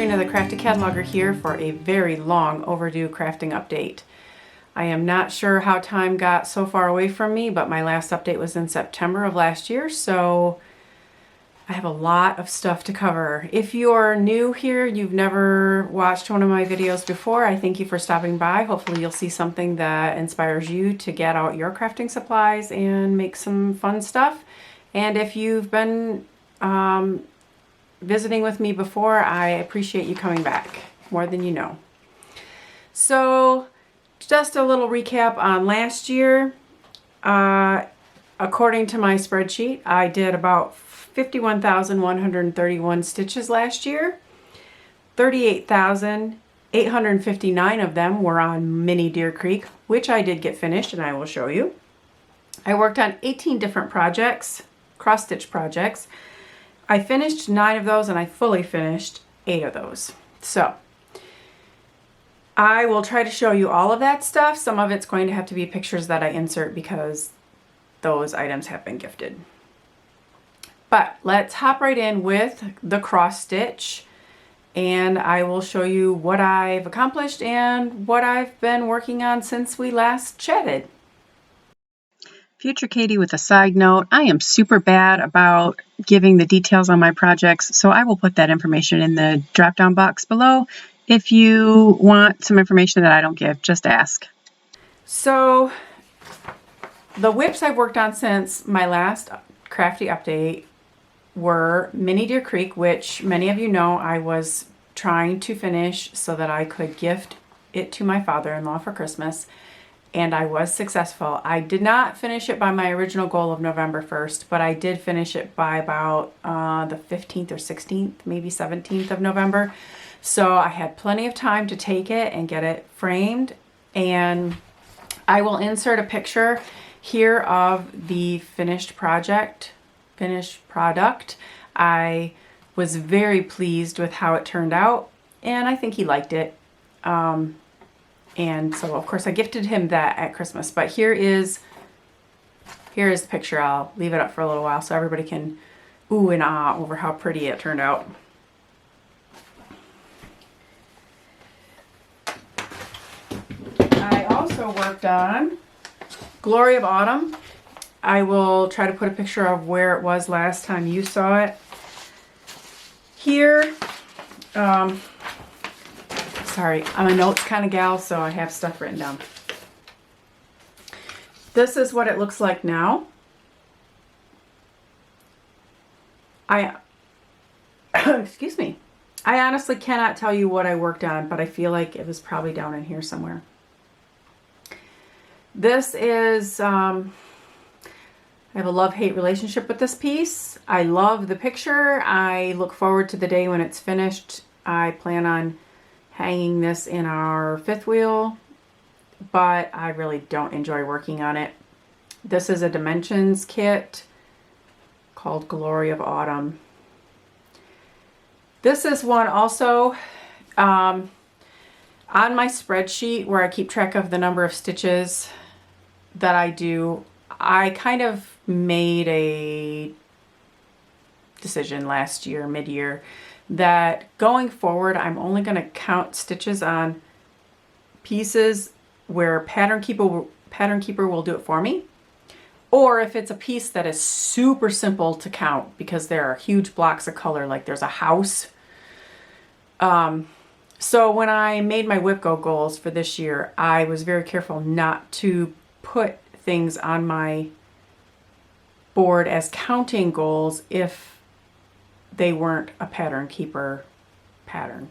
Christina the Crafty Cataloger here for a very long overdue crafting update. I am not sure how time got so far away from me, but my last update was in September of last year, so I have a lot of stuff to cover. If you're new here, you've never watched one of my videos before, I thank you for stopping by. Hopefully you'll see something that inspires you to get out your crafting supplies and make some fun stuff. And if you've been visiting with me before, I appreciate you coming back more than you know. So just a little recap on last year. According to my spreadsheet, I did about 51,131 stitches last year. 38,859 of them were on Mini Deer Creek, which I did get finished and I will show you. I worked on 18 different projects, cross-stitch projects. I finished 9 of those and I fully finished 8 of those. So I will try to show you all of that stuff. Some of it's going to have to be pictures that I insert because those items have been gifted. But let's hop right in with the cross stitch and I will show you what I've accomplished and what I've been working on since we last chatted. Future Katie with a side note, I am super bad about giving the details on my projects, so I will put that information in the drop-down box below. If you want some information that I don't give, just ask. So the whips I've worked on since my last crafty update were Mini Deer Creek, which many of you know I was trying to finish so that I could gift it to my father-in-law for Christmas. And I was successful. I did not finish it by my original goal of November 1st, but I did finish it by about the 15th or 16th, maybe 17th of November. So I had plenty of time to take it and get it framed. And I will insert a picture here of the finished product. I was very pleased with how it turned out, and I think he liked it. And so of course I gifted him that at Christmas, but here is the picture. I'll leave it up for a little while so everybody can ooh and ah over how pretty it turned out. I also worked on Glory of Autumn. I will try to put a picture of where it was last time you saw it. Here, sorry, I'm a notes kind of gal, so I have stuff written down. This is what it looks like now. Excuse me. I honestly cannot tell you what I worked on, but I feel like it was probably down in here somewhere. This is, I have a love-hate relationship with this piece. I love the picture. I look forward to the day when it's finished. I plan on hanging this in our fifth wheel, but I really don't enjoy working on it. This is a dimensions kit called Glory of Autumn. This is one also on my spreadsheet where I keep track of the number of stitches that I do. I kind of made a decision last year, mid-year, that going forward I'm only going to count stitches on pieces where Pattern Keeper will do it for me, or if it's a piece that is super simple to count because there are huge blocks of color, like there's a house. So when I made my whip go goals for this year, I was very careful not to put things on my board as counting goals if they weren't a Pattern Keeper pattern.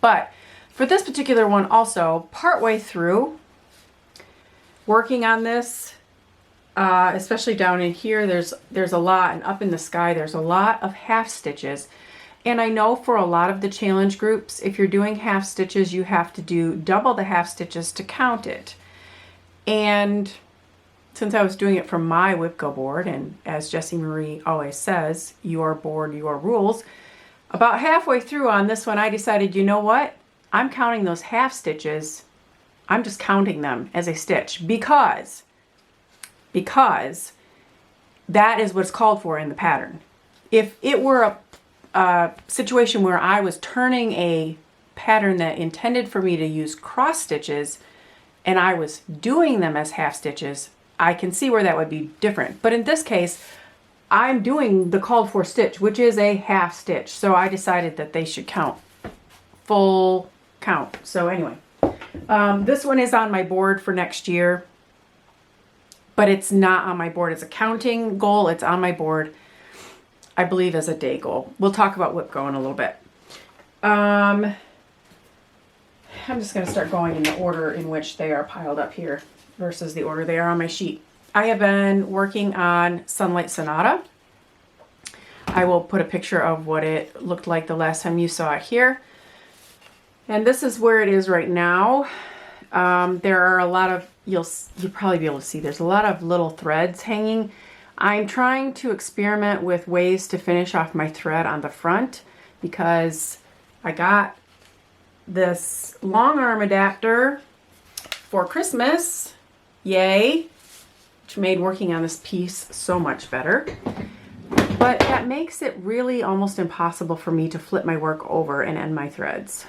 But for this particular one also, partway through working on this, especially down in here, there's a lot, and up in the sky there's a lot of half stitches. And I know for a lot of the challenge groups, if you're doing half stitches, you have to do double the half stitches to count it. And since I was doing it from my whip go board, and as Jessie Marie always says, your board, your rules, about halfway through on this one, I decided, you know what? I'm counting those half stitches. I'm just counting them as a stitch because that is what's called for in the pattern. If it were a situation where I was turning a pattern that intended for me to use cross stitches and I was doing them as half stitches, I can see where that would be different. But in this case, I'm doing the called for stitch, which is a half stitch. So I decided that they should count, full count. So anyway, this one is on my board for next year, but it's not on my board as a counting goal. It's on my board, I believe, as a day goal. We'll talk about whip go in a little bit. I'm just going to start going in the order in which they are piled up here versus the order they are on my sheet. I have been working on Sunlight Sonata. I will put a picture of what it looked like the last time you saw it here. And this is where it is right now. There are a lot of, you'll probably be able to see, there's a lot of little threads hanging. I'm trying to experiment with ways to finish off my thread on the front because I got this long arm adapter for Christmas, yay, which made working on this piece so much better. But that makes it really almost impossible for me to flip my work over and end my threads.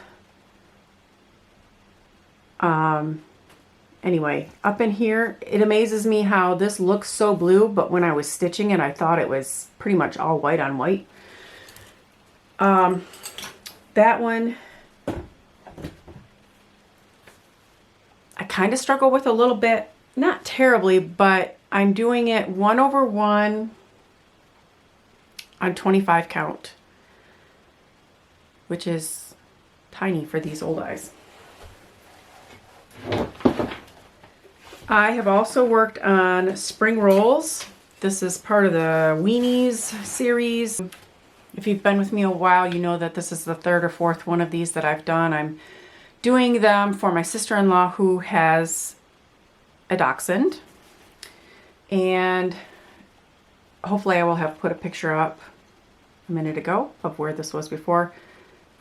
Anyway, up in here, it amazes me how this looks so blue, but when I was stitching it, I thought it was pretty much all white on white. That one, I kind of struggle with a little bit, not terribly, but I'm doing it 1/1 on 25 count, which is tiny for these old eyes. I have also worked on spring rolls. This is part of the Weenies series. If you've been with me a while, you know that this is the third or fourth one of these that I've done. I'm doing them for my sister-in-law who has a dachshund. And hopefully I will have put a picture up a minute ago of where this was before.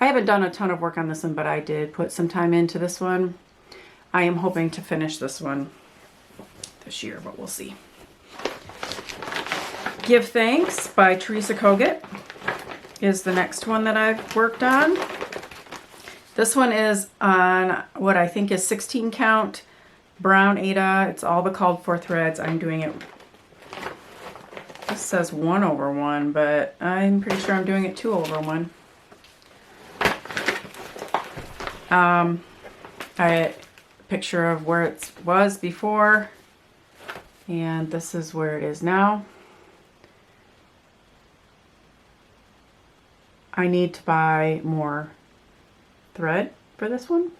I haven't done a ton of work on this one, but I did put some time into this one. I am hoping to finish this one this year, but we'll see. Give Thanks by Teresa Kogut is the next one that I've worked on. This one is on what I think is 16 count brown Ada. It's all the called for threads. I'm doing it, this says 1/1, but I'm pretty sure I'm doing it 2/1. A picture of where it was before, and this is where it is now. I need to buy more thread for this one,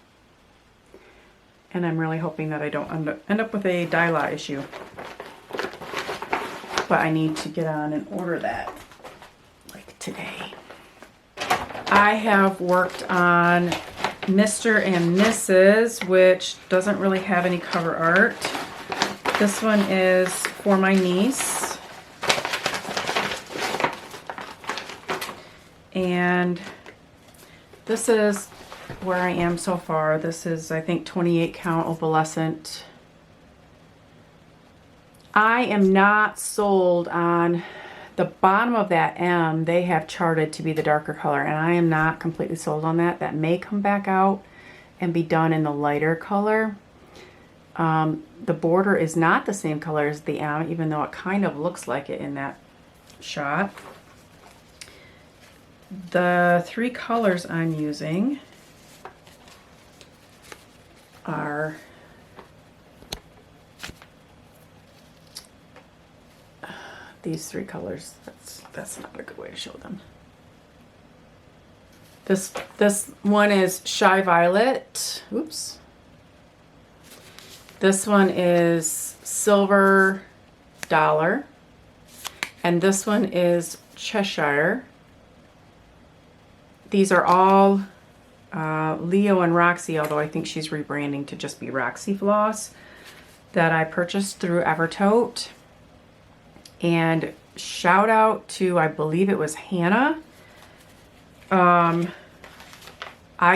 and I'm really hoping that I don't end up with a dye lot issue, but I need to get on and order that like today. I have worked on Mr. and Mrs., which doesn't really have any cover art. This one is for my niece. And this is where I am so far. This is, I think, 28 count opalescent. I am not sold on the bottom of that M. They have charted to be the darker color, and I am not completely sold on that. That may come back out and be done in the lighter color. The border is not the same color as the M, even though it kind of looks like it in that shot. The three colors I'm using are these three colors. That's not a good way to show them. This one is Shy Violet. Oops. This one is Silver Dollar. And this one is Cheshire. These are all Leo and Roxy, although I think she's rebranding to just be Roxy Floss, that I purchased through Evertote. And shout out to, I believe it was Hannah. I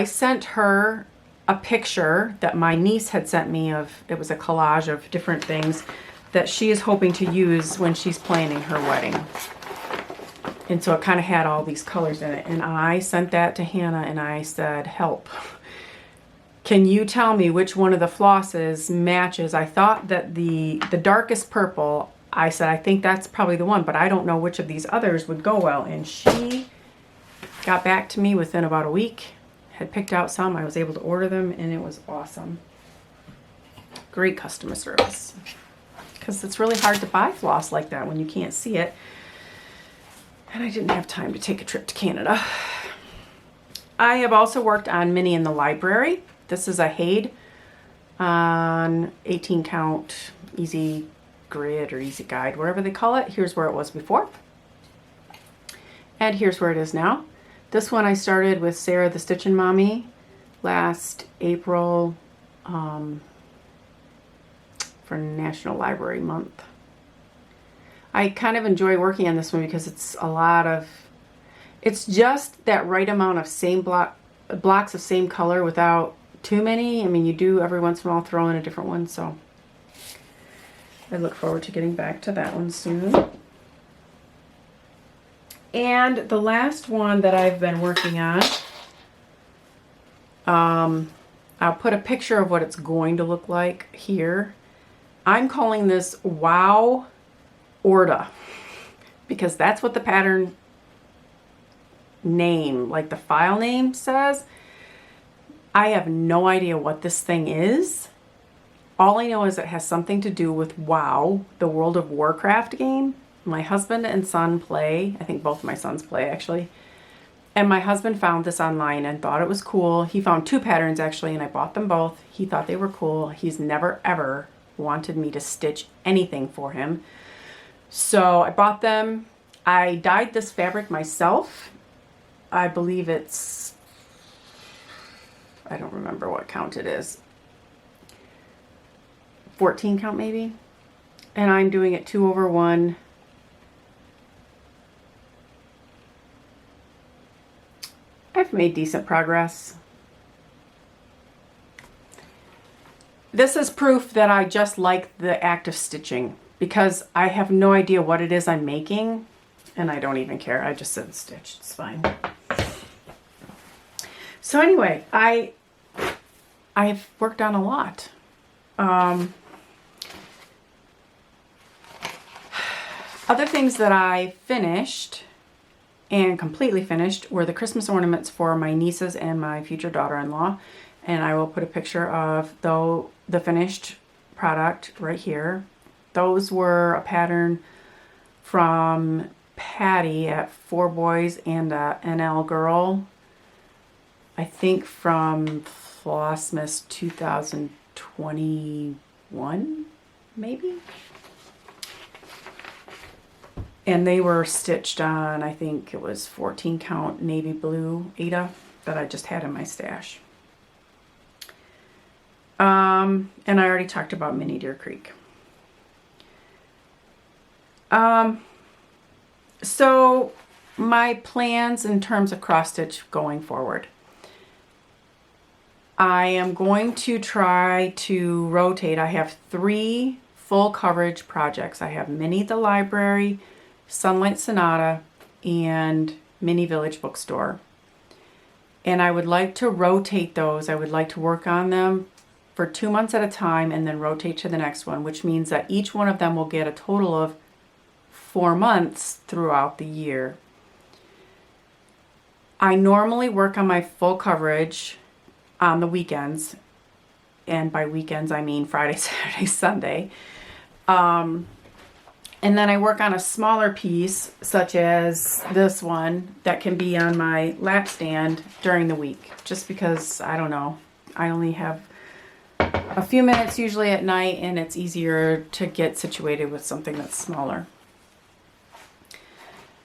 sent her a picture that my niece had sent me of, it was a collage of different things that she is hoping to use when she's planning her wedding. And so it kind of had all these colors in it. And I sent that to Hannah and I said, help. Can you tell me which one of the flosses matches? I thought that the darkest purple, I said, I think that's probably the one, but I don't know which of these others would go well. And she got back to me within about a week, had picked out some. I was able to order them and it was awesome. Great customer service. Because it's really hard to buy floss like that when you can't see it. And I didn't have time to take a trip to Canada. I have also worked on Mini in the Library. This is a HAED on 18 count easy grid or easy guide, whatever they call it. Here's where it was before. And here's where it is now. This one I started with Sarah the Stitchin' Mommy last April for National Library Month. I kind of enjoy working on this one because it's a lot of, it's just that right amount of same blocks of same color without too many. I mean, you do every once in a while throw in a different one, so I look forward to getting back to that one soon. And the last one that I've been working on, I'll put a picture of what it's going to look like here. I'm calling this Wow Orda, because that's what the pattern name, like the file name says. I have no idea what this thing is. All I know is it has something to do with WoW, the World of Warcraft game. My husband and son play. I think both of my sons play actually. And my husband found this online and thought it was cool. He found two patterns actually and I bought them both. He thought they were cool. He's never ever wanted me to stitch anything for him. So I bought them. I dyed this fabric myself. I believe it's, I don't remember what count it is. 14 count maybe. And I'm doing it 2/1. I've made decent progress. This is proof that I just like the act of stitching, because I have no idea what it is I'm making and I don't even care. I just said stitch, it's fine. So anyway, I've worked on a lot. Other things that I finished and completely finished were the Christmas ornaments for my nieces and my future daughter-in-law. And I will put a picture of the finished product right here. Those were a pattern from Patty at 4 Boys and a NL Girl. I think from Flossmas 2021, maybe? And they were stitched on, I think it was 14 count navy blue Ada that I just had in my stash. And I already talked about Mini Deer Creek. So my plans in terms of cross stitch going forward. I am going to try to rotate. I have 3 full coverage projects. I have Mini the Library, Sunlight Sonata, and Mini Village Bookstore. And I would like to rotate those. I would like to work on them for 2 months at a time and then rotate to the next one, which means that each one of them will get a total of 4 months throughout the year. I normally work on my full coverage on the weekends, and by weekends I mean Friday, Saturday, Sunday. And then I work on a smaller piece, such as this one, that can be on my lap stand during the week, just because, I don't know, I only have a few minutes usually at night, and it's easier to get situated with something that's smaller.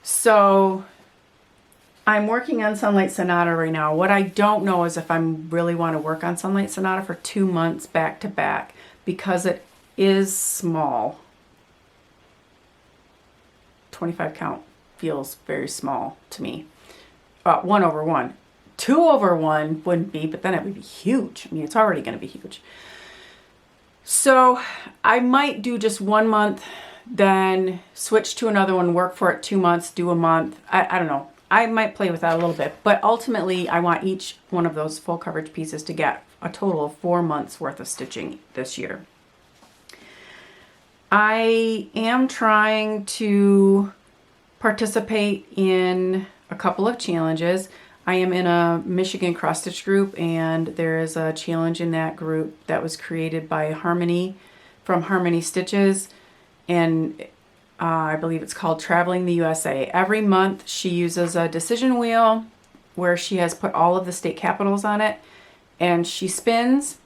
So I'm working on Sunlight Sonata right now. What I don't know is if I really want to work on Sunlight Sonata for 2 months back to back, because it is small. 25 count feels very small to me. 1/1. 2/1 wouldn't be, but then it would be huge. I mean, it's already going to be huge. So I might do just 1 month then switch to another one, work for it 2 months, do a month. I don't know. I might play with that a little bit, but ultimately I want each one of those full coverage pieces to get a total of 4 months worth of stitching this year. I am trying to participate in a couple of challenges. I am in a Michigan cross stitch group, and there is a challenge in that group that was created by Harmony from Harmony Stitches, and I believe it's called Traveling the USA. Every month she uses a decision wheel where she has put all of the state capitals on it, and she spins.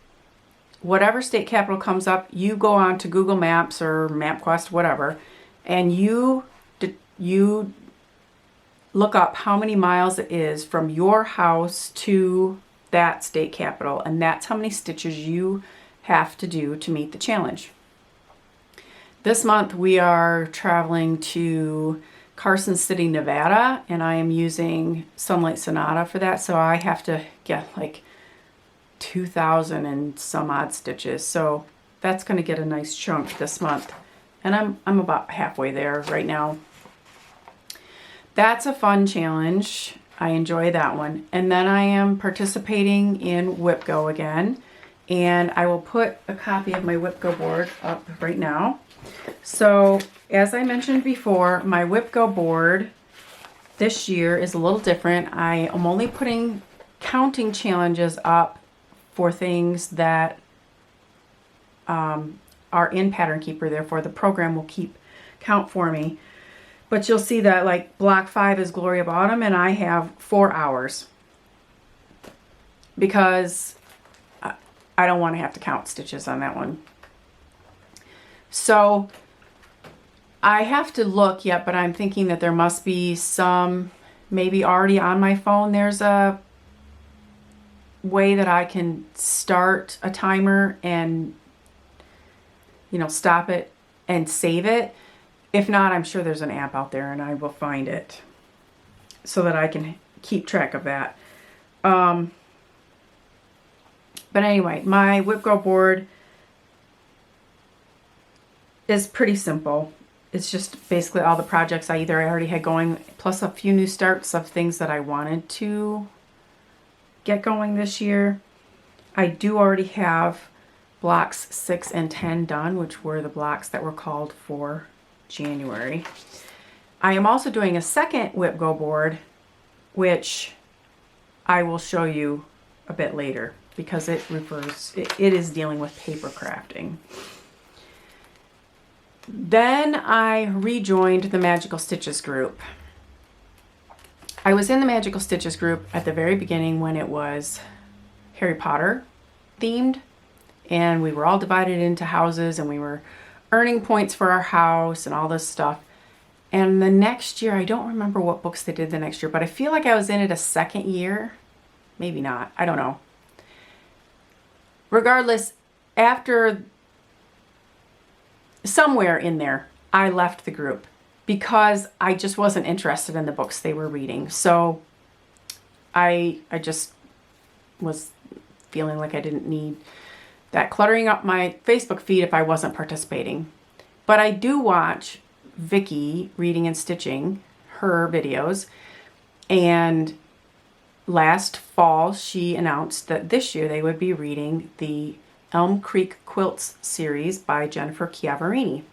Whatever state capital comes up, you go on to Google Maps or MapQuest, whatever, and you look up how many miles it is from your house to that state capital, and that's how many stitches you have to do to meet the challenge. This month we are traveling to Carson City, Nevada, and I am using Sunlight Sonata for that, so I have to get like 2,000 and some odd stitches. So that's going to get a nice chunk this month, and I'm about halfway there right now. That's a fun challenge. I enjoy that one. And then I am participating in Whip Go again, and I will put a copy of my Whip Go board up right now. So as I mentioned before, my Whip Go board this year is a little different. I am only putting counting challenges up for things that are in Pattern Keeper, therefore the program will keep count for me. But you'll see that like block 5 is Glory of Autumn, and I have 4 hours because I don't want to have to count stitches on that one. So I have to look yet, but I'm thinking that there must be some, maybe already on my phone, there's a way that I can start a timer and, you know, stop it and save it. If not, I'm sure there's an app out there and I will find it so that I can keep track of that. But anyway, my Whip Go board is pretty simple. It's just basically all the projects I already had going, plus a few new starts of things that I wanted to get going this year. I do already have blocks 6 and 10 done, which were the blocks that were called for January. I am also doing a second Whip Go board, which I will show you a bit later because it is dealing with paper crafting. Then I rejoined the Magical Stitches group. I was in the Magical Stitches group at the very beginning when it was Harry Potter themed, and we were all divided into houses and we were earning points for our house and all this stuff. And the next year, I don't remember what books they did the next year, but I feel like I was in it a second year. Maybe not. I don't know. Regardless, after somewhere in there, I left the group because I just wasn't interested in the books they were reading. So I just was feeling like I didn't need that cluttering up my Facebook feed if I wasn't participating. But I do watch Vicky Reading and Stitching, her videos, and last fall she announced that this year they would be reading the Elm Creek Quilts series by Jennifer Chiavarini.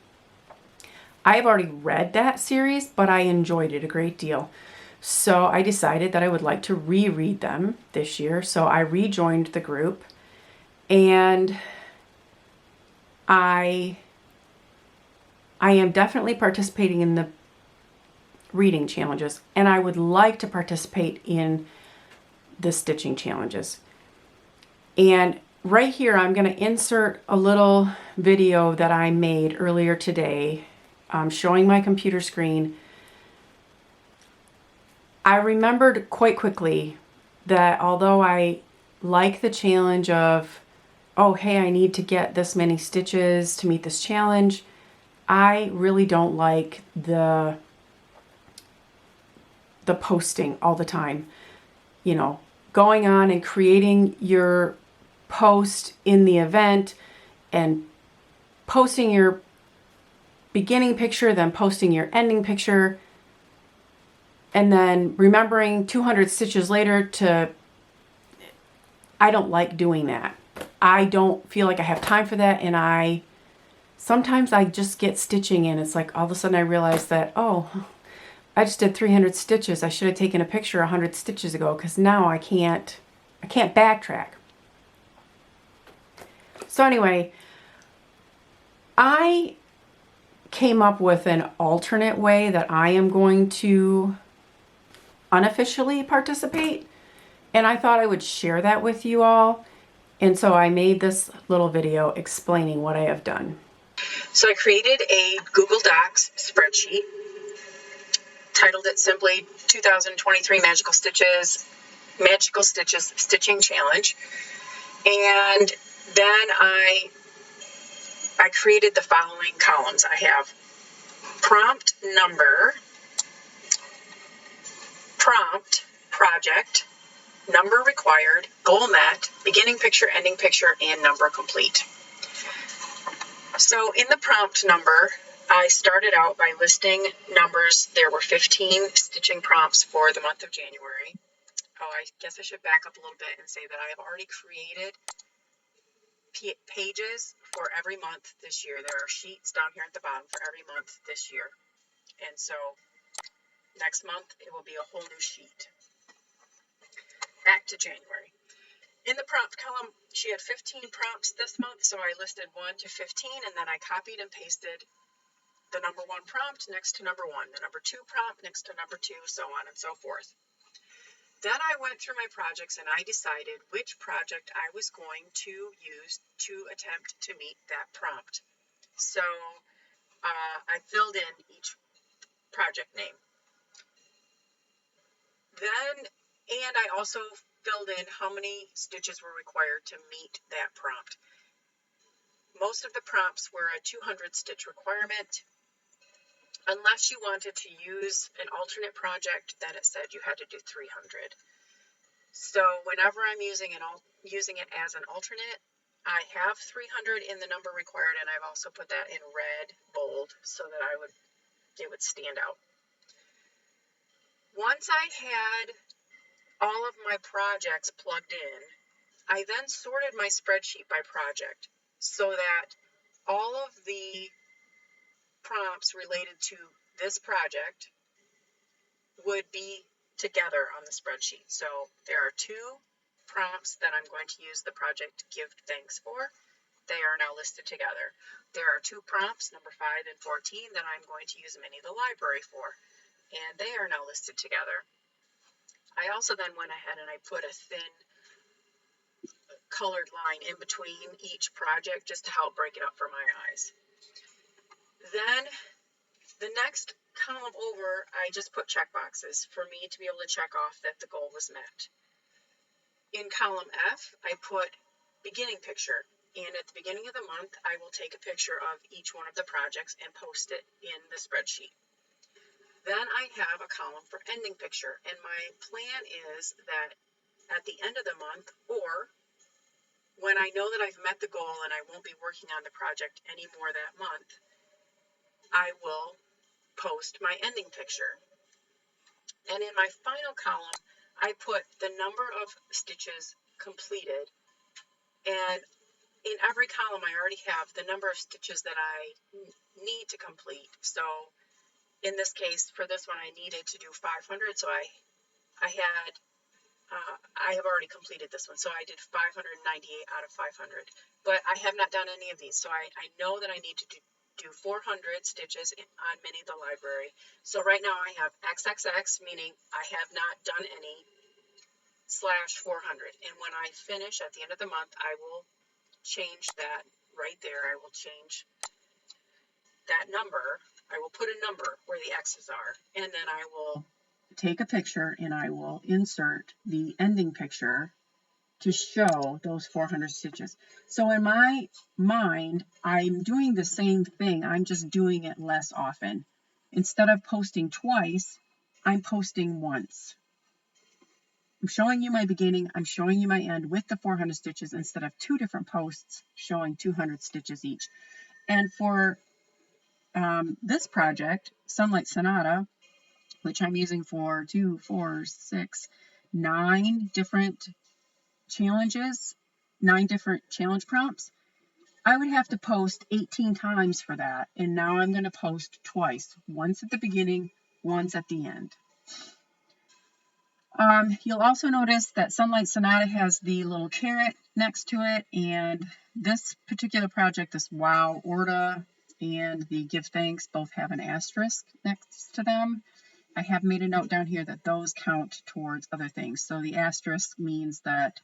I have already read that series, but I enjoyed it a great deal. So I decided that I would like to reread them this year. So I rejoined the group, and I am definitely participating in the reading challenges, and I would like to participate in the stitching challenges. And right here, I'm going to insert a little video that I made earlier today, showing my computer screen. I remembered quite quickly that although I like the challenge of, oh, hey, I need to get this many stitches to meet this challenge, I really don't like the posting all the time. You know, going on and creating your post in the event and posting your beginning picture, then posting your ending picture, and then remembering 200 stitches later to, I don't like doing that. I don't feel like I have time for that, and sometimes I just get stitching and it's like all of a sudden I realize that, oh, I just did 300 stitches. I should have taken a picture 100 stitches ago, because now I can't backtrack. So anyway, I came up with an alternate way that I am going to unofficially participate, and I thought I would share that with you all. And so I made this little video explaining what I have done. So I created a Google Docs spreadsheet, titled it simply 2023 Magical Stitches Stitching Challenge. And then I created the following columns. I have prompt number, prompt, project, number required, goal met, beginning picture, ending picture, and number complete. So in the prompt number, I started out by listing numbers. There were 15 stitching prompts for the month of January. Oh, I guess I should back up a little bit and say that I have already created pages for every month this year. There are sheets down here at the bottom for every month this year. And so next month, it will be a whole new sheet. Back to January. In the prompt column, she had 15 prompts this month, so I listed 1 to 15, and then I copied and pasted the number 1 prompt next to number 1, the number 2 prompt next to number 2, so on and so forth. Then I went through my projects and I decided which project I was going to use to attempt to meet that prompt. So I filled in each project name. And I also filled in how many stitches were required to meet that prompt. Most of the prompts were a 200 stitch requirement. Unless you wanted to use an alternate project, then it said you had to do 300. So whenever I'm using it as an alternate, I have 300 in the number required, and I've also put that in red, bold, so that it would stand out. Once I had all of my projects plugged in, I then sorted my spreadsheet by project so that all of the prompts related to this project would be together on the spreadsheet. So there are 2 prompts that I'm going to use the project Give Thanks for. They are now listed together. There are 2 prompts, number 5 and 14, that I'm going to use Mini the Library for, and they are now listed together. I also then went ahead and I put a thin colored line in between each project just to help break it up for my eyes. Then the next column over, I just put check boxes for me to be able to check off that the goal was met. In column F, I put beginning picture, and at the beginning of the month, I will take a picture of each one of the projects and post it in the spreadsheet. Then I have a column for ending picture, and my plan is that at the end of the month, or when I know that I've met the goal and I won't be working on the project anymore that month, I will post my ending picture. And in my final column, I put the number of stitches completed, and in every column I already have the number of stitches that I need to complete. So in this case, for this one, I needed to do 500, so I have already completed this one, so I did 598 out of 500, but I have not done any of these, so I know that I need to do 400 stitches on Mini the Library. So right now I have XXX, meaning I have not done any, /400, and when I finish at the end of the month, I will change that right there. I will change that number. I will put a number where the X's are, and then I will take a picture and I will insert the ending picture to show those 400 stitches. So in my mind, I'm doing the same thing. I'm just doing it less often. Instead of posting twice, I'm posting once. I'm showing you my beginning, I'm showing you my end with the 400 stitches instead of 2 different posts showing 200 stitches each. And for this project, Sunlight Sonata, which I'm using for 2, 4, 6, 9 different challenges, 9 different challenge prompts, I would have to post 18 times for that. And now I'm going to post twice, once at the beginning, once at the end. You'll also notice that Sunlight Sonata has the little carrot next to it, and this particular project, this Wow Orda and the Give Thanks, both have an asterisk next to them. I have made a note down here that those count towards other things. So the asterisk means that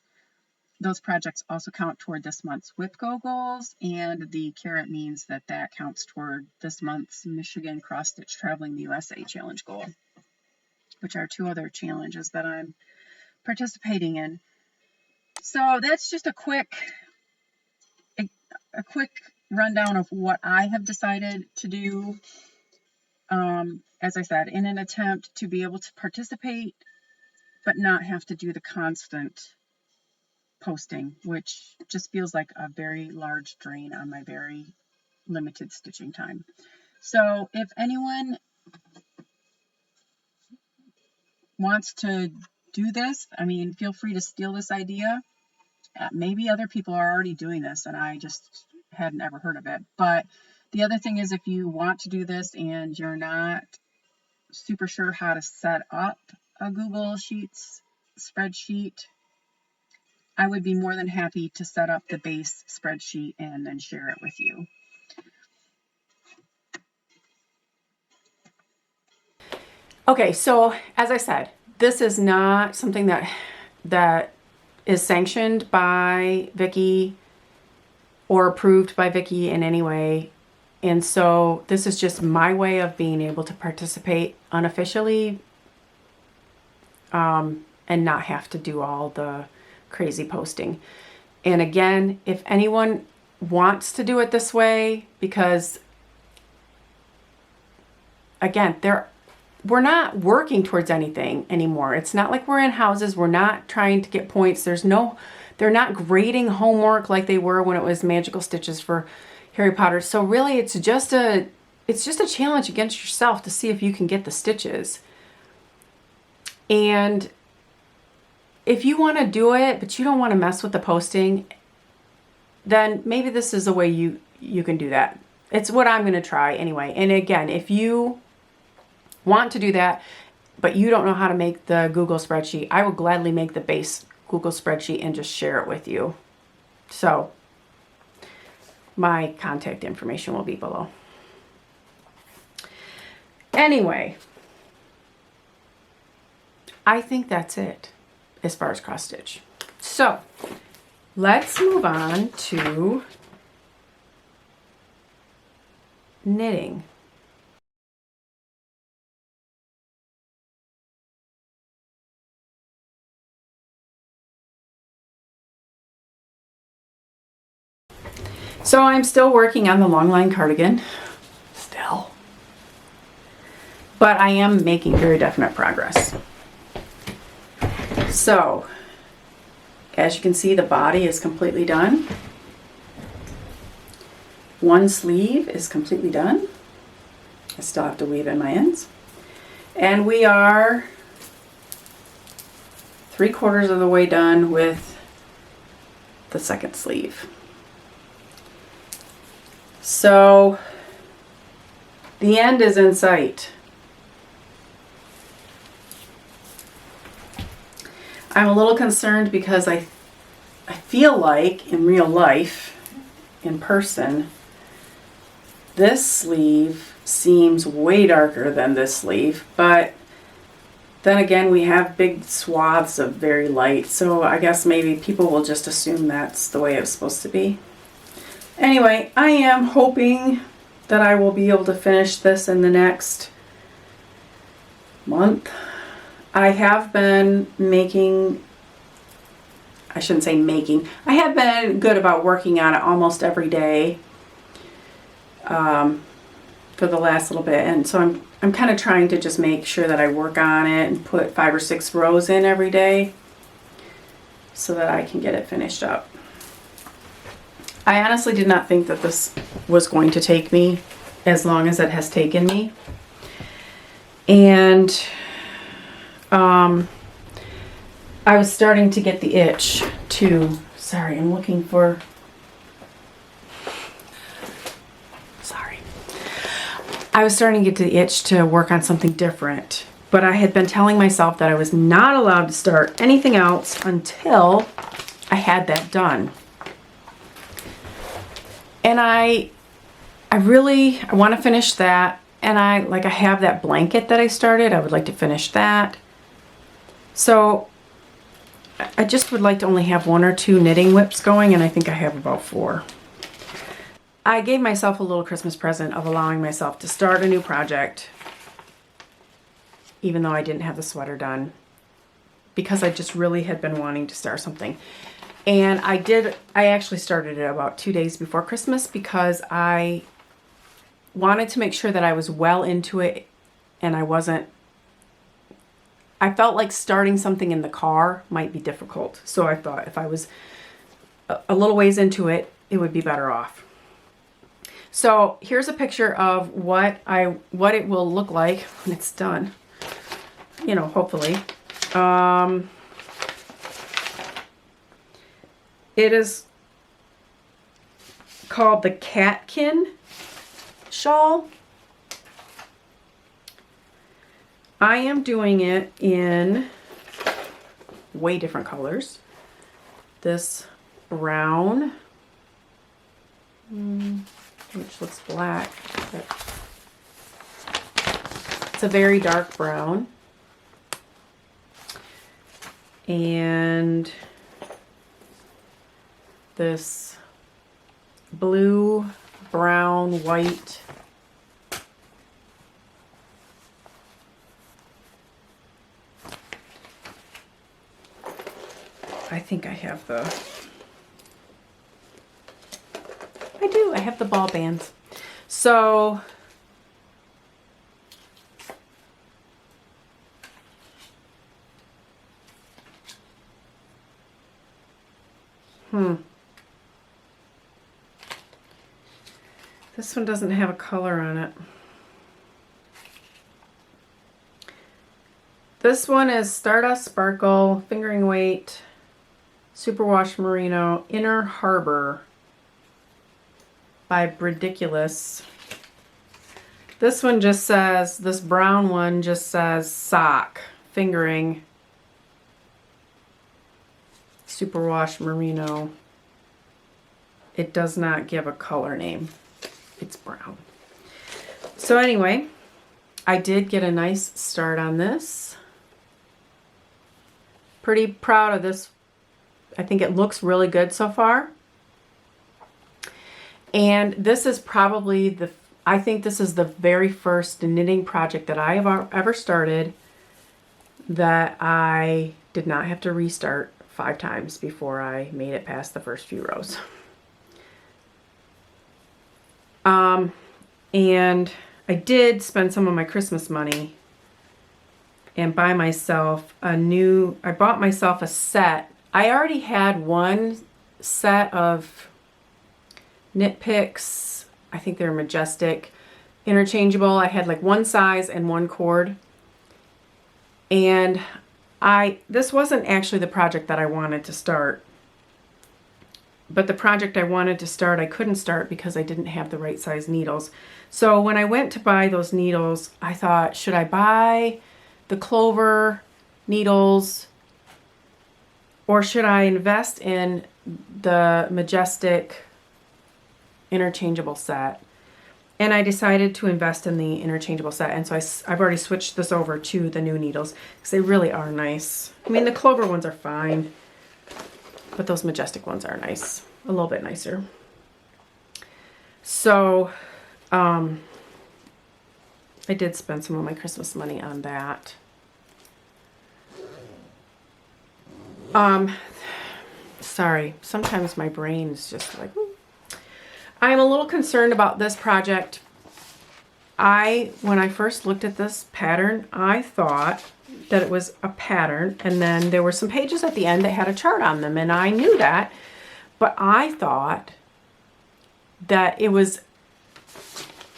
those projects also count toward this month's WIPGO goals, and the carrot means that that counts toward this month's Michigan Cross Stitch Traveling the USA Challenge goal, which are 2 other challenges that I'm participating in. So that's just a quick rundown of what I have decided to do. As I said, in an attempt to be able to participate, but not have to do the constant posting, which just feels like a very large drain on my very limited stitching time. So if anyone wants to do this, I mean, feel free to steal this idea. Maybe other people are already doing this and I just hadn't ever heard of it. But the other thing is, if you want to do this and you're not super sure how to set up a Google Sheets spreadsheet, I would be more than happy to set up the base spreadsheet and then share it with you. Okay, so as I said, this is not something that is sanctioned by Vicki or approved by Vicki in any way. And so this is just my way of being able to participate unofficially, and not have to do all the crazy posting. And again, if anyone wants to do it this way, because again, we're not working towards anything anymore. It's not like we're in houses. We're not trying to get points. They're not grading homework like they were when it was magical stitches for Harry Potter. So really it's just a challenge against yourself to see if you can get the stitches. And if you want to do it, but you don't want to mess with the posting, then maybe this is a way you can do that. It's what I'm going to try anyway. And again, if you want to do that, but you don't know how to make the Google spreadsheet, I will gladly make the base Google spreadsheet and just share it with you. So my contact information will be below. Anyway, I think that's it as far as cross stitch. So let's move on to knitting. So I'm still working on the Longline cardigan, still, but I am making very definite progress. So as you can see, the body is completely done. One sleeve is completely done. I still have to weave in my ends. And we are 3/4 of the way done with the second sleeve. So the end is in sight. I'm a little concerned because I feel like in real life, in person, this sleeve seems way darker than this sleeve, but then again, we have big swaths of very light, so I guess maybe people will just assume that's the way it's supposed to be. Anyway, I am hoping that I will be able to finish this in the next month. I have been making, I shouldn't say making, I have been good about working on it almost every day for the last little bit, and so I'm kind of trying to just make sure that I work on it and put 5 or 6 rows in every day so that I can get it finished up. I honestly did not think that this was going to take me as long as it has taken me. And I was starting to get the itch to, sorry, I'm looking for, I was starting to get the itch to work on something different. But I had been telling myself that I was not allowed to start anything else until I had that done. And I want to finish that. And I have that blanket that I started. I would like to finish that. So I just would like to only have 1 or 2 knitting whips going, and I think I have about 4. I gave myself a little Christmas present of allowing myself to start a new project, even though I didn't have the sweater done, because I just really had been wanting to start something. And I actually started it about 2 days before Christmas because I wanted to make sure that I was well into it, and I felt like starting something in the car might be difficult. So I thought if I was a little ways into it, it would be better off. So here's a picture of what it will look like when it's done. You know, hopefully. It is called the Catkin shawl. I am doing it in way different colors. This brown, which looks black, but it's a very dark brown. And this blue, brown, white. I think I have I have the ball bands. So this one doesn't have a color on it. This one is Stardust Sparkle, Fingering Weight, Superwash Merino, Inner Harbor by Bridiculous. This one just says, this brown one just says Sock, Fingering, Superwash Merino. It does not give a color name. It's brown. So anyway, I did get a nice start on this. Pretty proud of this. I think it looks really good so far. And this is probably I think this is the very first knitting project that I have ever started that I did not have to restart 5 times before I made it past the first few rows. And I did spend some of my Christmas money and buy myself I bought myself a set. I already had one set of knit picks. I think they're Majestic, interchangeable. I had like one size and one cord. And this wasn't actually the project that I wanted to start. But the project I wanted to start, I couldn't start because I didn't have the right size needles. So when I went to buy those needles, I thought, should I buy the Clover needles or should I invest in the Majestic interchangeable set? And I decided to invest in the interchangeable set. And so I've already switched this over to the new needles because they really are nice. I mean, the Clover ones are fine, but those Majestic ones are nice, a little bit nicer. So I did spend some of my Christmas money on that. Sorry, sometimes my brain is just like, I'm a little concerned about this project. When I first looked at this pattern, I thought that it was a pattern, and then there were some pages at the end that had a chart on them, and I knew that, but I thought that it was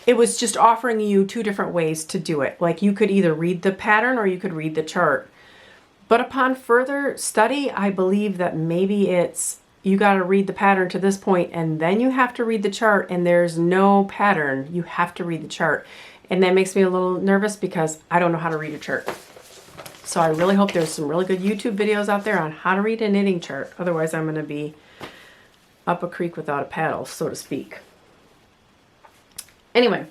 it was just offering you two different ways to do it. Like you could either read the pattern or you could read the chart. But upon further study, I believe that maybe it's you got to read the pattern to this point and then you have to read the chart, and there's no pattern. You have to read the chart. And that makes me a little nervous because I don't know how to read a chart. So I really hope there's some really good YouTube videos out there on how to read a knitting chart. Otherwise, I'm going to be up a creek without a paddle, so to speak. Anyway,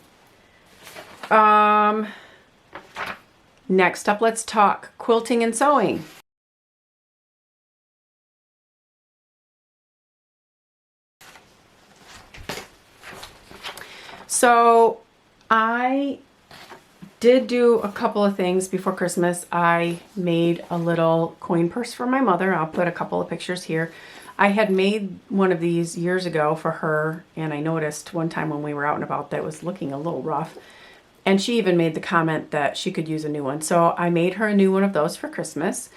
next up, let's talk quilting and sewing. So I did do a couple of things before Christmas. I made a little coin purse for my mother. I'll put a couple of pictures here. I had made one of these years ago for her, and I noticed one time when we were out and about that it was looking a little rough. And she even made the comment that she could use a new one. So I made her a new one of those for Christmas.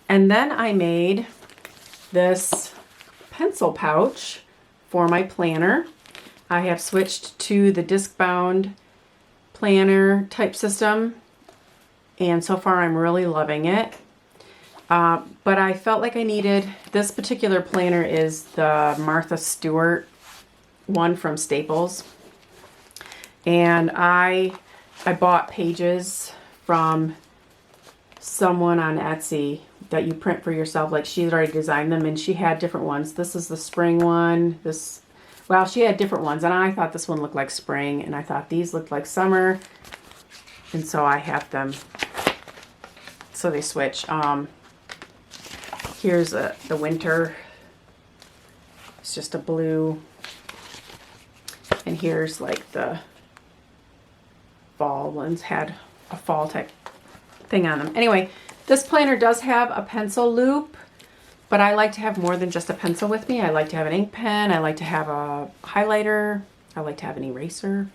And then I made this pencil pouch for my planner. I have switched to the disc bound planner type system, and so far I'm really loving it. But I felt like I needed, this particular planner is the Martha Stewart one from Staples. And I bought pages from someone on Etsy that you print for yourself. Like she had already designed them and she had different ones. This is the spring one. Well, she had different ones, and I thought this one looked like spring, and I thought these looked like summer, and so I have them. So they switch. Here's the winter. It's just a blue, and here's like the fall ones had a fall type thing on them. Anyway, this planner does have a pencil loop. But I like to have more than just a pencil with me. I like to have an ink pen. I like to have a highlighter. I like to have an eraser.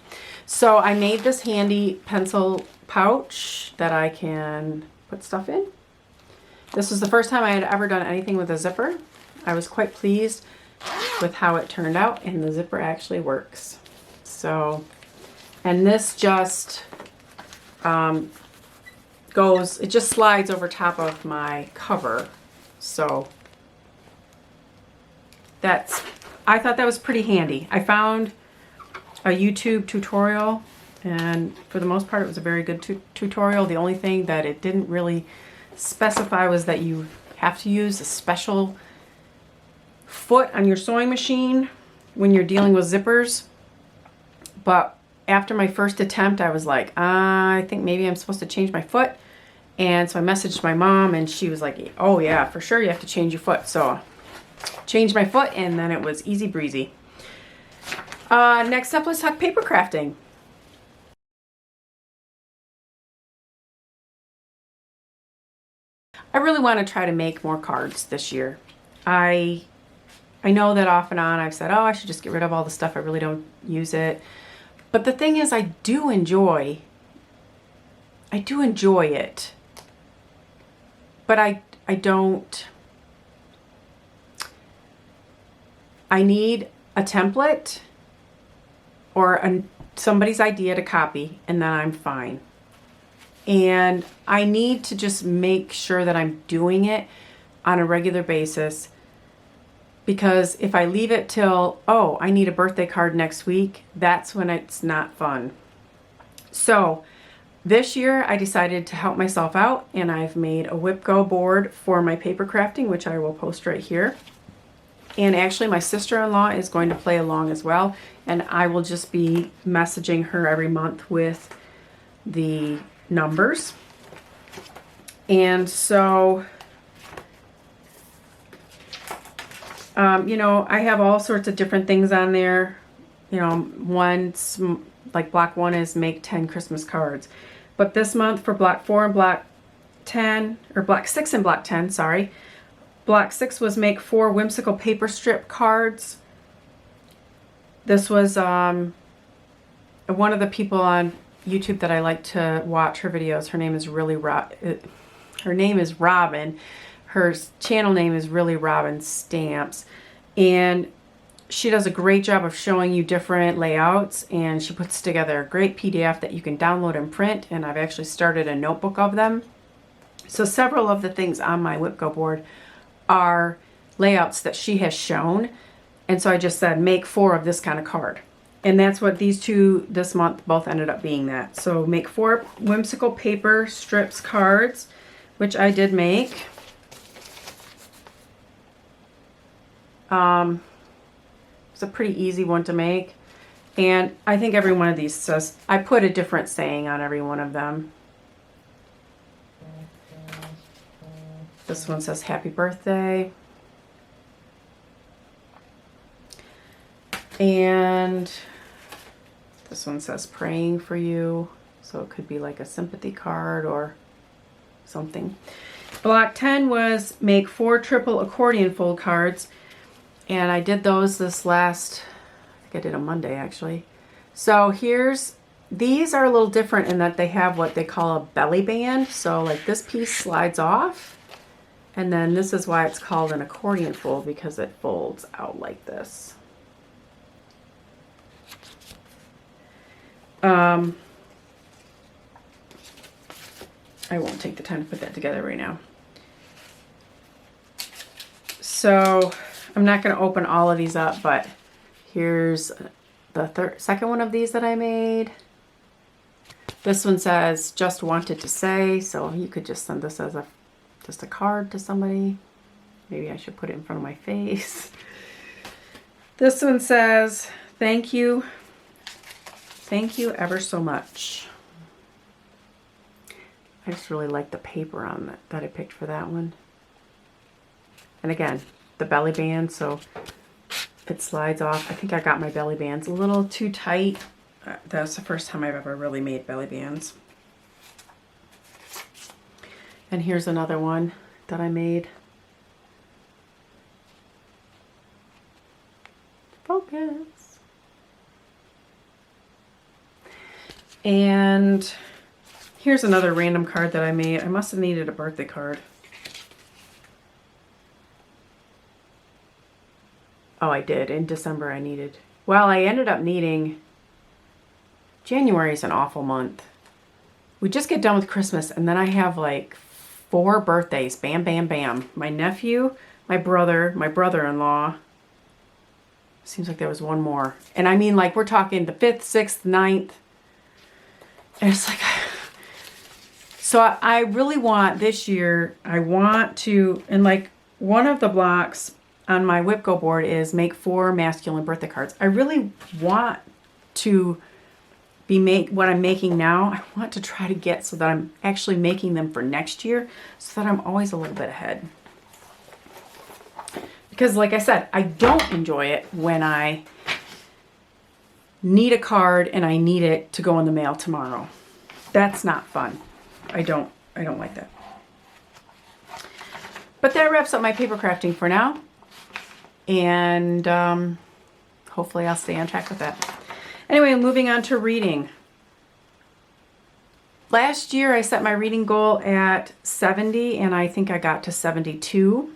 So I made this handy pencil pouch that I can put stuff in. This was the first time I had ever done anything with a zipper. I was quite pleased with how it turned out, and the zipper actually works. So, and this just it just slides over top of my cover. So I thought that was pretty handy. I found a YouTube tutorial, and for the most part it was a very good tutorial. The only thing that it didn't really specify was that you have to use a special foot on your sewing machine when you're dealing with zippers. But after my first attempt, I was like, I think maybe I'm supposed to change my foot. And so I messaged my mom, and she was like, oh yeah, for sure you have to change your foot. So changed my foot, and then it was easy breezy. Next up, let's talk paper crafting. I really want to try to make more cards this year. I know that off and on I've said, oh, I should just get rid of all the stuff. I really don't use it. But the thing is, I do enjoy it. But I don't. I need a template or somebody's idea to copy, and then I'm fine. And I need to just make sure that I'm doing it on a regular basis, because if I leave it till, oh, I need a birthday card next week, that's when it's not fun. So this year I decided to help myself out, and I've made a WhipGo board for my paper crafting, which I will post right here. And actually my sister-in-law is going to play along as well, and I will just be messaging her every month with the numbers. And so, you know, I have all sorts of different things on there. You know, one's like block 1 is make 10 Christmas cards. But this month for block 4 and block 10, or block 6 and block 10, sorry. Block 6 was make 4 whimsical paper strip cards. This was one of the people on YouTube that I like to watch her videos. Her name is Robin. Her channel name is Really Robin Stamps. And she does a great job of showing you different layouts, and she puts together a great PDF that you can download and print, and I've actually started a notebook of them. So several of the things on my WipGo board are layouts that she has shown, and so I just said make 4 of this kind of card. And that's what these two this month both ended up being that. So make 4 whimsical paper strips cards, which I did make. It's a pretty easy one to make. And I think every one of these says, I put a different saying on every one of them. This one says happy birthday. And this one says praying for you. So it could be like a sympathy card or something. Block 10 was make 4 triple accordion fold cards. And I did those this last, I think I did a Monday actually. So these are a little different in that they have what they call a belly band. So like this piece slides off. And then this is why it's called an accordion fold, because it folds out like this. I won't take the time to put that together right now. So I'm not going to open all of these up, but here's the second one of these that I made. This one says just wanted to say, so you could just send this as just a card to somebody. Maybe I should put it in front of my face. This one says thank you ever so much. I just really like the paper on that I picked for that one. And again, the belly band, so it slides off. I think I got my belly bands a little too tight. That's the first time I've ever really made belly bands. And here's another one that I made. Focus. And here's another random card that I made. I must have needed a birthday card. Oh, I did. In December I needed. Well, I ended up needing. January is an awful month. We just get done with Christmas and then I have like 4 birthdays. Bam, bam, bam. My nephew, my brother-in-law. Seems like there was one more. And I mean, like, we're talking the 5th, 6th, 9th. And it's like, so I really want this year, I want to, and like one of the blocks on my WipGo board is make 4 masculine birthday cards. I really want to what I'm making now, I want to try to get so that I'm actually making them for next year so that I'm always a little bit ahead. Because like I said, I don't enjoy it when I need a card and I need it to go in the mail tomorrow. That's not fun. I don't like that. But that wraps up my paper crafting for now. And hopefully I'll stay on track with that. Anyway, moving on to reading. Last year I set my reading goal at 70 and I think I got to 72.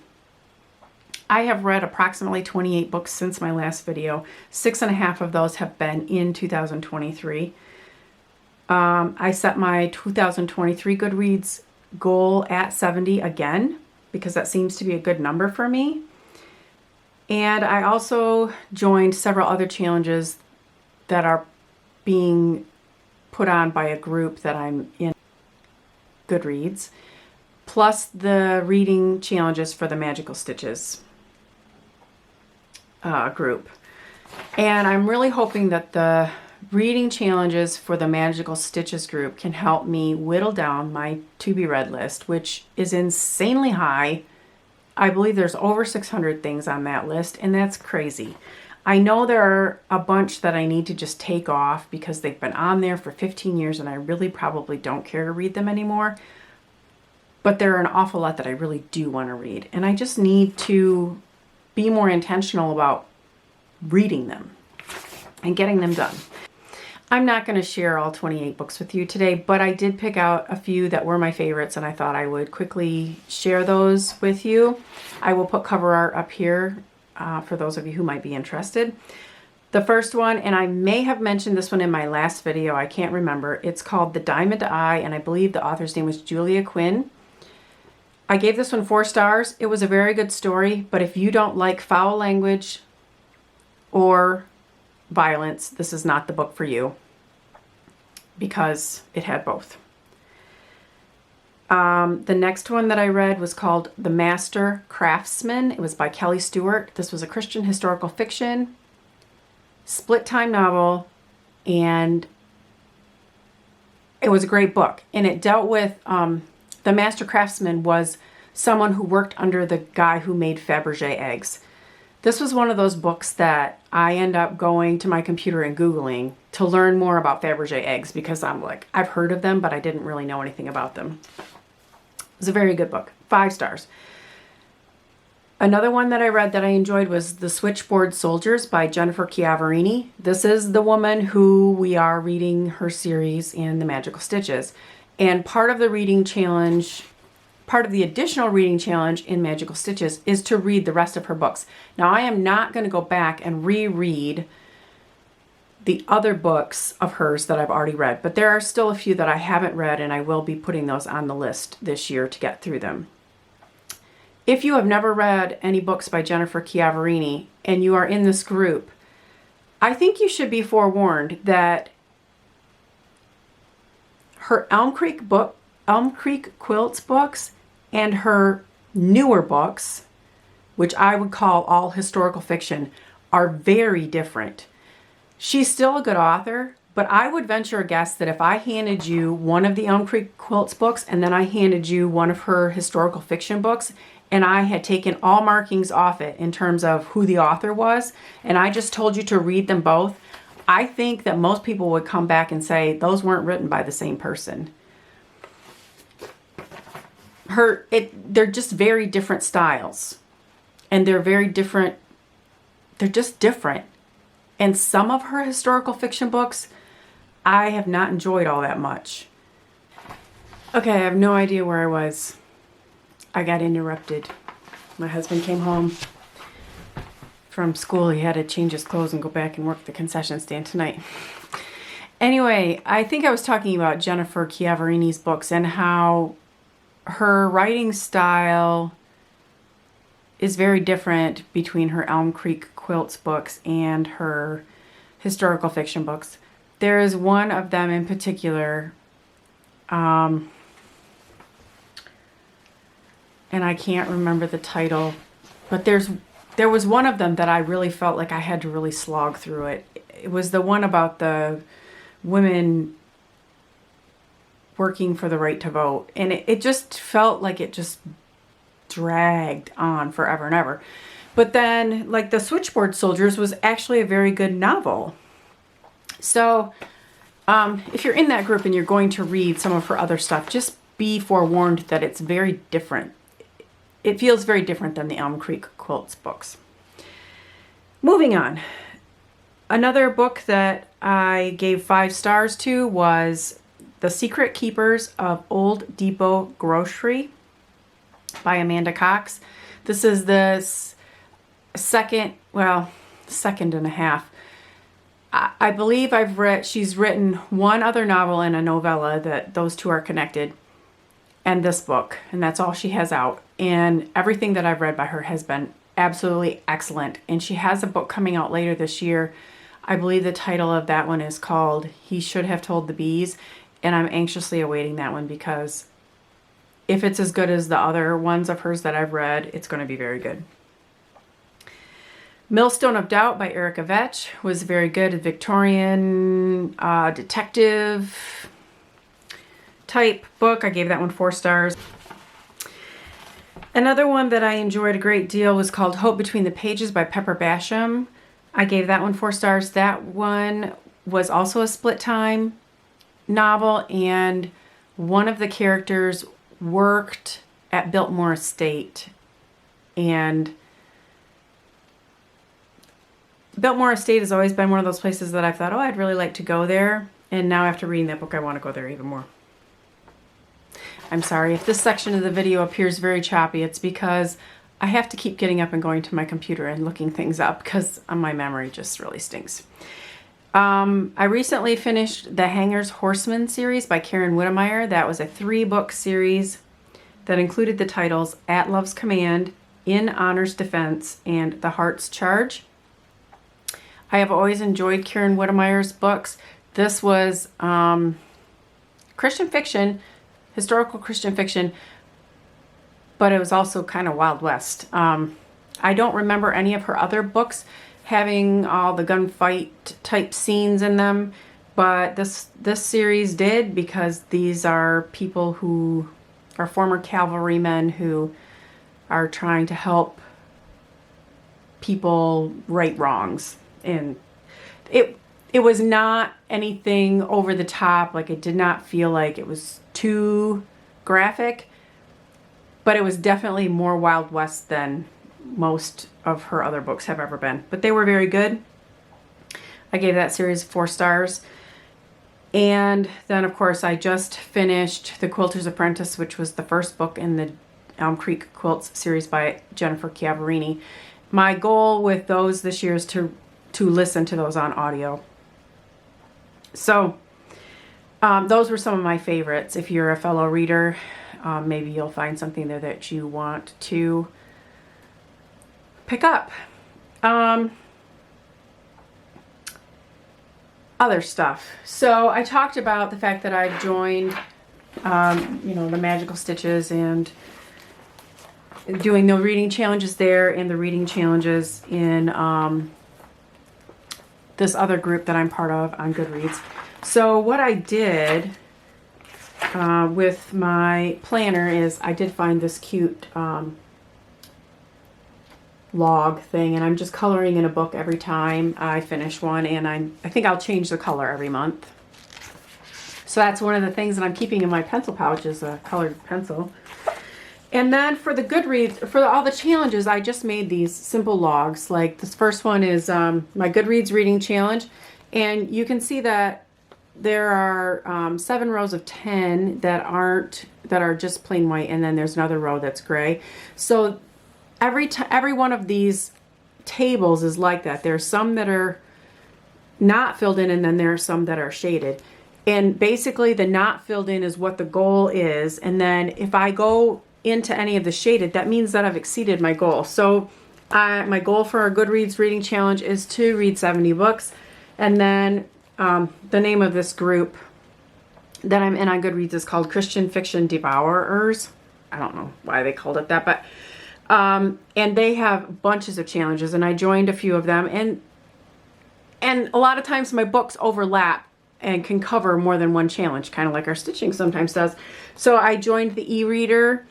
I have read approximately 28 books since my last video. 6.5 of those have been in 2023. I set my 2023 Goodreads goal at 70 again because that seems to be a good number for me. And I also joined several other challenges that are being put on by a group that I'm in, Goodreads, plus the reading challenges for the Magical Stitches group. And I'm really hoping that the reading challenges for the Magical Stitches group can help me whittle down my to be read list, which is insanely high. I believe there's over 600 things on that list, and that's crazy. I know there are a bunch that I need to just take off because they've been on there for 15 years and I really probably don't care to read them anymore. But there are an awful lot that I really do want to read. And I just need to be more intentional about reading them and getting them done. I'm not going to share all 28 books with you today, but I did pick out a few that were my favorites and I thought I would quickly share those with you. I will put cover art up here for those of you who might be interested. The first one, and I may have mentioned this one in my last video, I can't remember. It's called The Diamond Eye, and I believe the author's name was Julia Quinn. I gave this one 4 stars. It was a very good story, but if you don't like foul language or violence, this is not the book for you, because it had both. The next one that I read was called The Master Craftsman. It was by Kelly Stewart. This was a Christian historical fiction, split time novel, and it was a great book. And it dealt with, the Master Craftsman was someone who worked under the guy who made Fabergé eggs. This was one of those books that I end up going to my computer and Googling to learn more about Fabergé eggs, because I'm like, I've heard of them, but I didn't really know anything about them. It was a very good book. 5 stars. Another one that I read that I enjoyed was The Switchboard Soldiers by Jennifer Chiavarini. This is the woman who we are reading her series in the Magical Stitches. And part of the reading challenge, part of the additional reading challenge in Magical Stitches is to read the rest of her books. Now, I am not going to go back and reread the other books of hers that I've already read, but there are still a few that I haven't read, and I will be putting those on the list this year to get through them. If you have never read any books by Jennifer Chiavarini and you are in this group, I think you should be forewarned that her Elm Creek Quilts books and her newer books, which I would call all historical fiction, are very different. She's still a good author, but I would venture a guess that if I handed you one of the Elm Creek Quilts books and then I handed you one of her historical fiction books, and I had taken all markings off it in terms of who the author was, and I just told you to read them both, I think that most people would come back and say those weren't written by the same person. They're just very different styles, and they're very different. They're just different. And some of her historical fiction books, I have not enjoyed all that much. Okay, I have no idea where I was. I got interrupted. My husband came home from school. He had to change his clothes and go back and work the concession stand tonight. Anyway, I think I was talking about Jennifer Chiavarini's books and how her writing style is very different between her Elm Creek Quilts books and her historical fiction books. There is one of them in particular, and I can't remember the title, but there was one of them that I really felt like I had to really slog through it. It was the one about the women working for the right to vote, and it just felt like it just dragged on forever and ever. But then, like, The Switchboard Soldiers was actually a very good novel. So if you're in that group and you're going to read some of her other stuff, just be forewarned that it's very different. It feels very different than the Elm Creek Quilts books. Moving on. Another book that I gave 5 stars to was The Secret Keepers of Old Depot Grocery by Amanda Cox. This is the second and a half. I believe she's written one other novel and a novella, that those two are connected, and this book, and that's all she has out. And everything that I've read by her has been absolutely excellent. And she has a book coming out later this year. I believe the title of that one is called He Should Have Told the Bees, and I'm anxiously awaiting that one, because if it's as good as the other ones of hers that I've read, it's going to be very good. Millstone of Doubt by Erica Vetch was very good. A Victorian detective type book. I gave that one 4 stars. Another one that I enjoyed a great deal was called Hope Between the Pages by Pepper Basham. I gave that one 4 stars. That one was also a split time novel, and one of the characters worked at Biltmore Estate, and Biltmore Estate has always been one of those places that I've thought, oh, I'd really like to go there, and now after reading that book, I want to go there even more. I'm sorry if this section of the video appears very choppy. It's because I have to keep getting up and going to my computer and looking things up because my memory just really stinks. I recently finished the Hanger's Horseman series by Karen Whittemire. That was a 3-book series that included the titles At Love's Command, In Honor's Defense, and The Heart's Charge. I have always enjoyed Karen Whittemire's books. This was Christian fiction, historical Christian fiction, but it was also kind of Wild West. I don't remember any of her other books having all the gunfight type scenes in them, but this series did, because these are people who are former cavalrymen who are trying to help people right wrongs. And it was not anything over the top. Like, it did not feel like it was too graphic, but it was definitely more Wild West than most of her other books have ever been. But they were very good. I gave that series 4 stars. And then, of course, I just finished The Quilter's Apprentice, which was the first book in the Elm Creek Quilts series by Jennifer Chiavarini. My goal with those this year is to listen to those on audio. So those were some of my favorites. If you're a fellow reader, maybe you'll find something there that you want to pick up. Other stuff. So I talked about the fact that I joined, the Magical Stitches and doing the reading challenges there and the reading challenges in this other group that I'm part of on Goodreads. So what I did with my planner is I did find this cute log thing, and I'm just coloring in a book every time I finish one, and I think I'll change the color every month. So that's one of the things that I'm keeping in my pencil pouch, is a colored pencil. And then for the Goodreads, for all the challenges, I just made these simple logs. Like this first one is my Goodreads reading challenge, and you can see that there are 7 rows of 10 that are just plain white, and then there's another row that's gray. So every one of these tables is like that. There's some that are not filled in, and then there are some that are shaded. And basically the not filled in is what the goal is. And then if I go into any of the shaded, that means that I've exceeded my goal. So my goal for our Goodreads reading challenge is to read 70 books. And then the name of this group that I'm in on Goodreads is called Christian Fiction Devourers. I don't know why they called it that, but and they have bunches of challenges, and I joined a few of them, and a lot of times my books overlap and can cover more than one challenge, kind of like our stitching sometimes does. So I joined the e-reader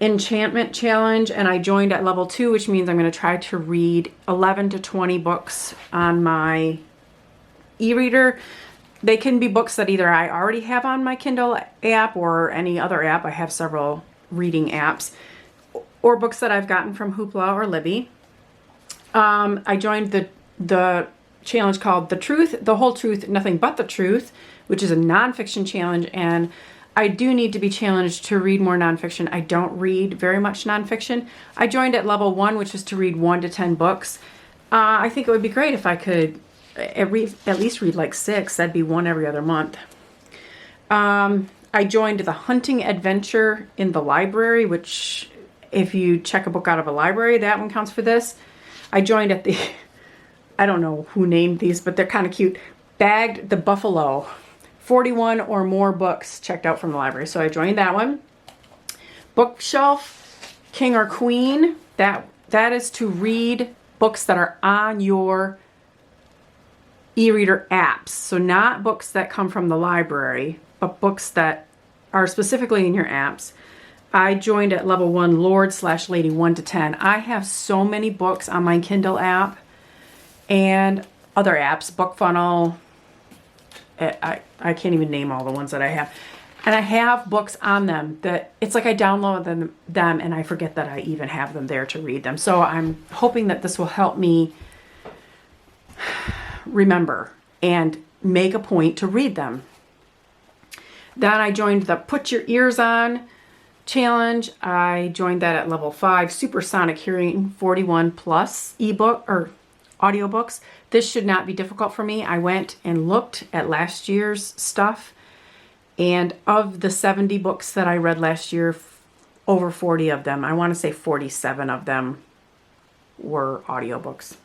enchantment challenge, and I joined at level 2, which means I'm going to try to read 11 to 20 books on my e-reader. They can be books that either I already have on my Kindle app or any other app. I have several reading apps, or books that I've gotten from Hoopla or Libby. I joined the challenge called The Truth, The Whole Truth, Nothing But the Truth, which is a nonfiction challenge, and I do need to be challenged to read more nonfiction. I don't read very much nonfiction. I joined at level 1, which is to read 1 to 10 books. I think it would be great if I could at least read like 6. That'd be 1 every other month. I joined the hunting adventure in the library, which if you check a book out of a library, that one counts for this. I joined at the, I don't know who named these, but they're kind of cute. Bagged the Buffalo. 41 or more books checked out from the library. So I joined that one. Bookshelf, King or Queen. That is to read books that are on your e-reader apps. So not books that come from the library, but books that are specifically in your apps. I joined at level 1, Lord/Lady 1 to 10. I have so many books on my Kindle app and other apps, BookFunnel. I can't even name all the ones that I have. And I have books on them that it's like I download them and I forget that I even have them there to read them. So I'm hoping that this will help me remember and make a point to read them. Then I joined the Put Your Ears On challenge. I joined that at level 5. Supersonic Hearing 41 Plus ebook or audiobooks. This should not be difficult for me. I went and looked at last year's stuff, and of the 70 books that I read last year, over 40 of them, I want to say 47 of them, were audiobooks.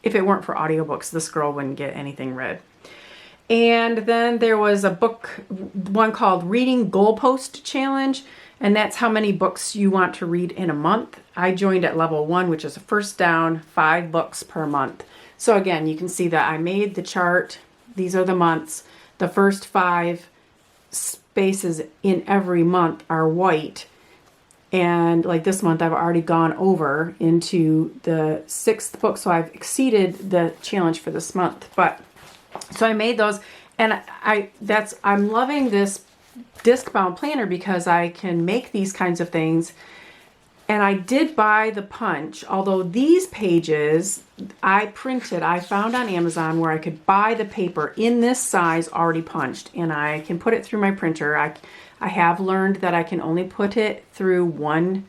If it weren't for audiobooks, this girl wouldn't get anything read. And then there was a book, one called Reading Goalpost Challenge, and that's how many books you want to read in a month. I joined at level 1, which is a first down, 5 books per month. So again, you can see that I made the chart. These are the months. The first 5 spaces in every month are white. And like this month, I've already gone over into the 6th book, so I've exceeded the challenge for this month. But so I made those, and I'm loving this disc bound planner because I can make these kinds of things. And I did buy the punch, although these pages I found on Amazon where I could buy the paper in this size already punched, and I can put it through my printer. I have learned that I can only put it through 1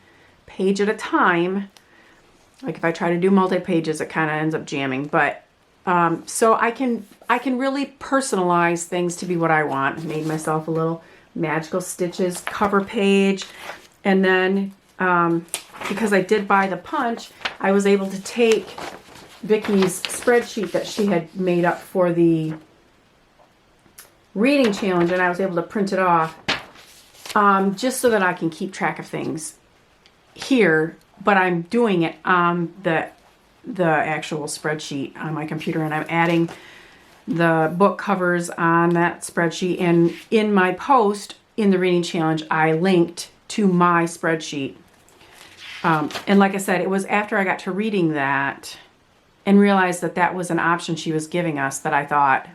page at a time. Like if I try to do multi-pages, it kind of ends up jamming. But so I can really personalize things to be what I want. I made myself a little Magical Stitches cover page, and then because I did buy the punch, I was able to take Vicky's spreadsheet that she had made up for the reading challenge, and I was able to print it off just so that I can keep track of things here, but I'm doing it on the actual spreadsheet on my computer, and I'm adding the book covers on that spreadsheet. And in my post in the reading challenge, I linked to my spreadsheet. And like I said, it was after I got to reading that and realized that that was an option she was giving us that I thought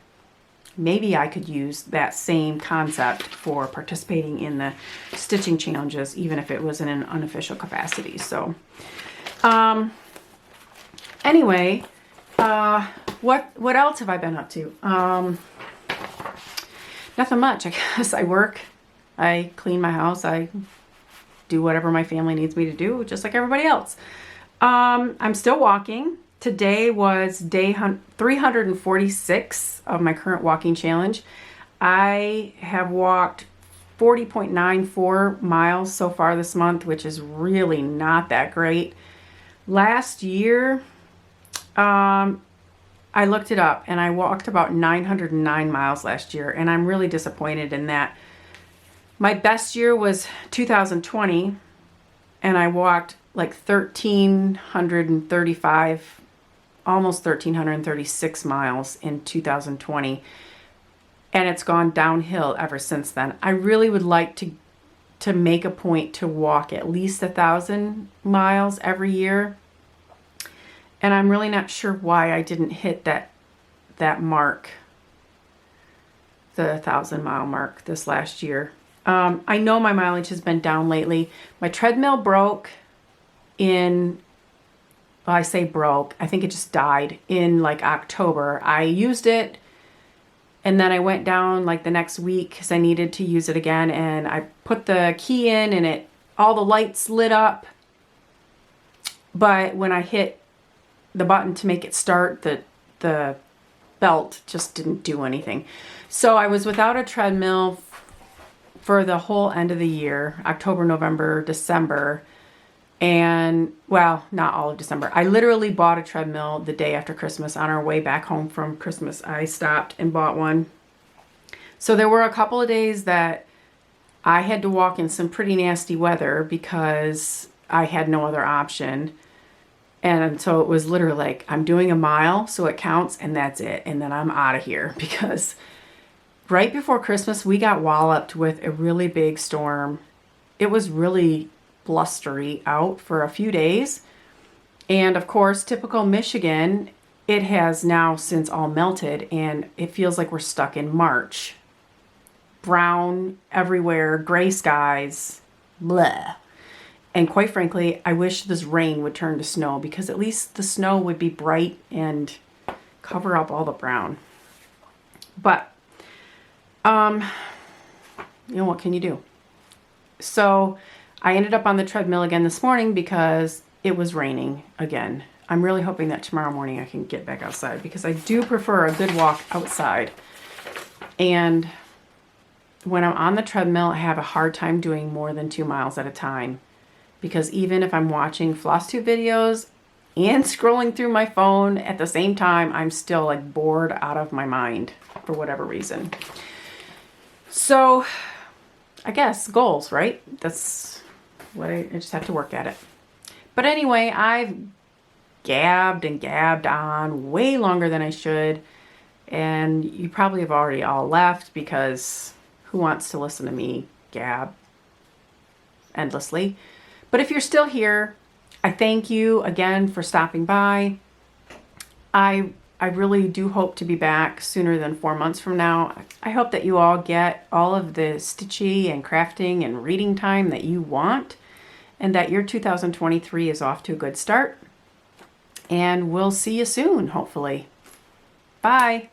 maybe I could use that same concept for participating in the stitching challenges, even if it was in an unofficial capacity. So anyway, what else have I been up to? Nothing much. I guess I work, I clean my house, I do whatever my family needs me to do, just like everybody else. I'm still walking. Today was day 346 of my current walking challenge. I have walked 40.94 miles so far this month, which is really not that great. Last year, I looked it up, and I walked about 909 miles last year, and I'm really disappointed in that. My best year was 2020, and I walked like 1,335, almost 1,336 miles in 2020, and it's gone downhill ever since then. I really would like to make a point to walk at least 1,000 miles every year. And I'm really not sure why I didn't hit that mark, the 1,000-mile mark this last year. I know my mileage has been down lately. My treadmill broke well, I say broke, I think it just died in like October. I used it, and then I went down like the next week because I needed to use it again, and I put the key in, and all the lights lit up. But when I hit the button to make it start, the belt just didn't do anything. So I was without a treadmill for the whole end of the year, October, November, December, and well, not all of December. I literally bought a treadmill the day after Christmas. On our way back home from Christmas, I stopped and bought one. So there were a couple of days that I had to walk in some pretty nasty weather because I had no other option. And so it was literally like, I'm doing a mile, so it counts, and that's it. And then I'm out of here, because right before Christmas, we got walloped with a really big storm. It was really blustery out for a few days. And of course, typical Michigan, it has now since all melted, and it feels like we're stuck in March. Brown everywhere, gray skies, bleh. And quite frankly, I wish this rain would turn to snow, because at least the snow would be bright and cover up all the brown. But, you know, what can you do? So I ended up on the treadmill again this morning because it was raining again. I'm really hoping that tomorrow morning I can get back outside because I do prefer a good walk outside. And when I'm on the treadmill, I have a hard time doing more than 2 miles at a time, because even if I'm watching Flosstube videos and scrolling through my phone at the same time, I'm still like bored out of my mind for whatever reason. So I guess goals, right? That's what I just have to work at it. But anyway, I've gabbed and gabbed on way longer than I should. And you probably have already all left, because who wants to listen to me gab endlessly? But if you're still here, I thank you again for stopping by. I really do hope to be back sooner than 4 months from now. I hope that you all get all of the stitchy and crafting and reading time that you want, and that your 2023 is off to a good start. And we'll see you soon, hopefully. Bye.